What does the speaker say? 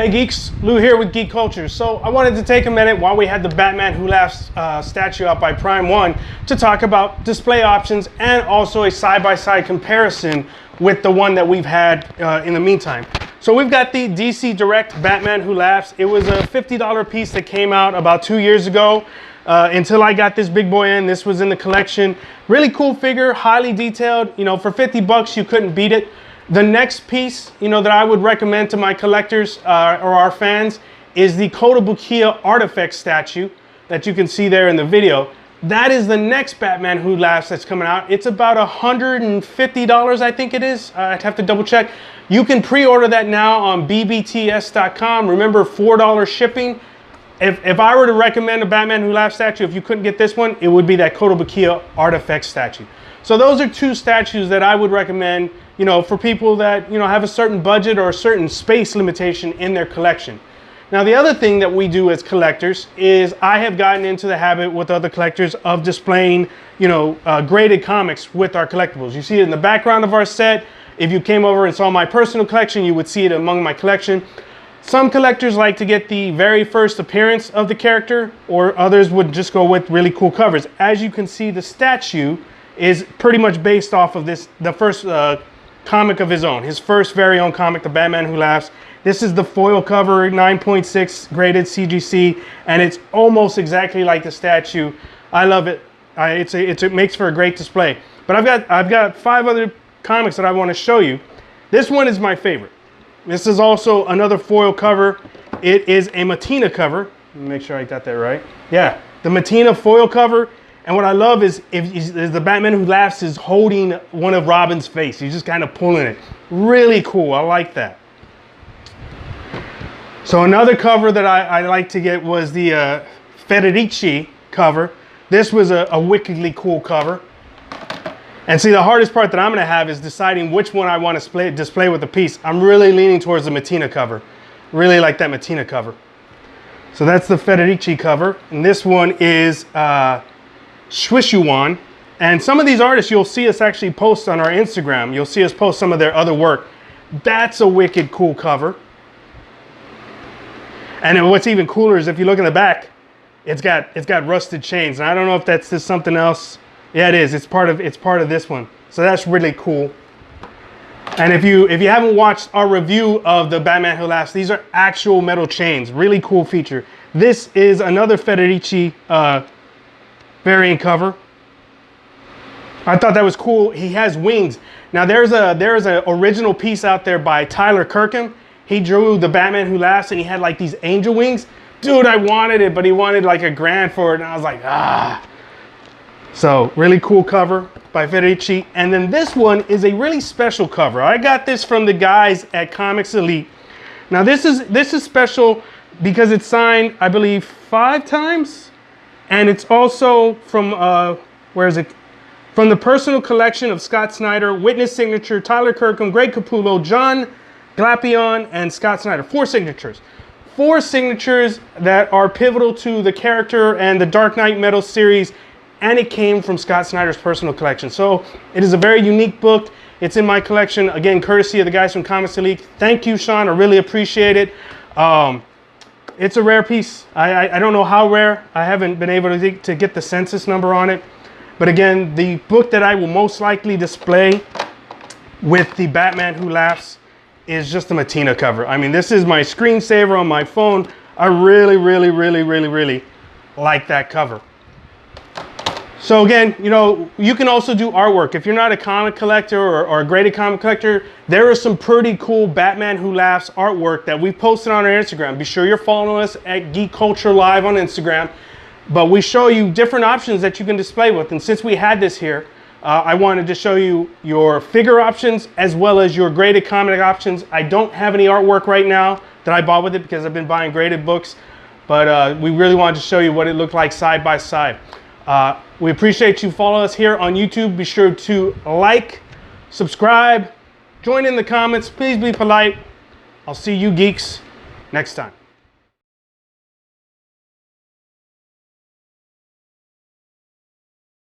Hey geeks, Lou here with Geek Culture. So I wanted to take a minute while we had the Batman Who Laughs statue up by Prime One to talk about display options and also a side-by-side comparison with the one that we've had in the meantime. So we've got the DC Direct Batman Who Laughs. It was a $50 piece that came out about 2 years ago. Until I got this big boy in, this was in the collection. Really cool figure, highly detailed. You know, for 50 bucks, you couldn't beat it. The next piece, you know, that I would recommend to my collectors or our fans is the Kotobukiya Artifact statue that you can see there in the video. That is the next Batman Who Laughs that's coming out. It's about $150, I think it is. I'd have to double check. You can pre-order that now on bbts.com. Remember, $4 shipping. If I were to recommend a Batman Who Laughs statue, if you couldn't get this one, it would be that Kotobukiya Artifact statue. So those are two statues that I would recommend, you know, for people that, you know, have a certain budget or a certain space limitation in their collection. Now, the other thing that we do as collectors is I have gotten into the habit with other collectors of displaying, you know, graded comics with our collectibles. You see it in the background of our set. If you came over and saw my personal collection, you would see it among my collection. Some collectors like to get the very first appearance of the character, or others would just go with really cool covers. As you can see, the statue is pretty much based off of this, the first comic of his own, his first very own comic, The Batman Who Laughs. This is the foil cover, 9.6 graded CGC, and it's almost exactly like the statue. I love it. It makes for a great display. But I've got 5 other comics that I want to show you. This one is my favorite. This is also another foil cover. It is a Mattina cover. Let me make sure I got that right. Yeah, the Mattina foil cover. And what I love is the Batman Who Laughs is holding one of Robin's face. He's just kind of pulling it. Really cool. I like that. So another cover that I like to get was the Federici cover. This was a wickedly cool cover. And see, the hardest part that I'm going to have is deciding which one I want to display with the piece. I'm really leaning towards the Mattina cover. Really like that Mattina cover. So that's the Federici cover. And this one is Shuichuan. And some of these artists you'll see us actually post on our Instagram. You'll see us post some of their other work. That's a wicked cool cover. And what's even cooler is if you look in the back, it's got rusted chains. And I don't know if that's just something else. Yeah, it is. It's part of this one. So that's really cool. And if you haven't watched our review of the Batman Who Laughs, these are actual metal chains. Really cool feature. This is another Federici variant cover. I thought that was cool. He has wings. Now there's a original piece out there by Tyler Kirkham. He drew the Batman Who Laughs and he had like these angel wings. Dude, I wanted it, but he wanted like $1,000 for it, and I was like, ah. So really cool cover by Federici. And then this one is a really special cover. I got this from the guys at Comics Elite. Now this is special because it's signed, I believe, 5 times. And it's also from, where is it? From the personal collection of Scott Snyder, Witness Signature, Tyler Kirkham, Greg Capullo, John Glapion, and Scott Snyder. 4 signatures. 4 signatures that are pivotal to the character and the Dark Knight Metal series. And it came from Scott Snyder's personal collection. So it is a very unique book. It's in my collection, again, courtesy of the guys from Comics Elite. Thank you, Sean. I really appreciate it. It's a rare piece. I don't know how rare. I haven't been able to get the census number on it. But again, the book that I will most likely display with the Batman Who Laughs is just the Mattina cover. I mean, this is my screensaver on my phone. I really, really, really, really, really like that cover. So again, you know, you can also do artwork. If you're not a comic collector or a graded comic collector, there is some pretty cool Batman Who Laughs artwork that we posted on our Instagram. Be sure you're following us at Geek Culture Live on Instagram. But we show you different options that you can display with. And since we had this here, I wanted to show you your figure options as well as your graded comic options. I don't have any artwork right now that I bought with it because I've been buying graded books. But we really wanted to show you what it looked like side by side. We appreciate you following us here on YouTube. Be sure to like, subscribe, join in the comments. Please be polite. I'll see you geeks next time.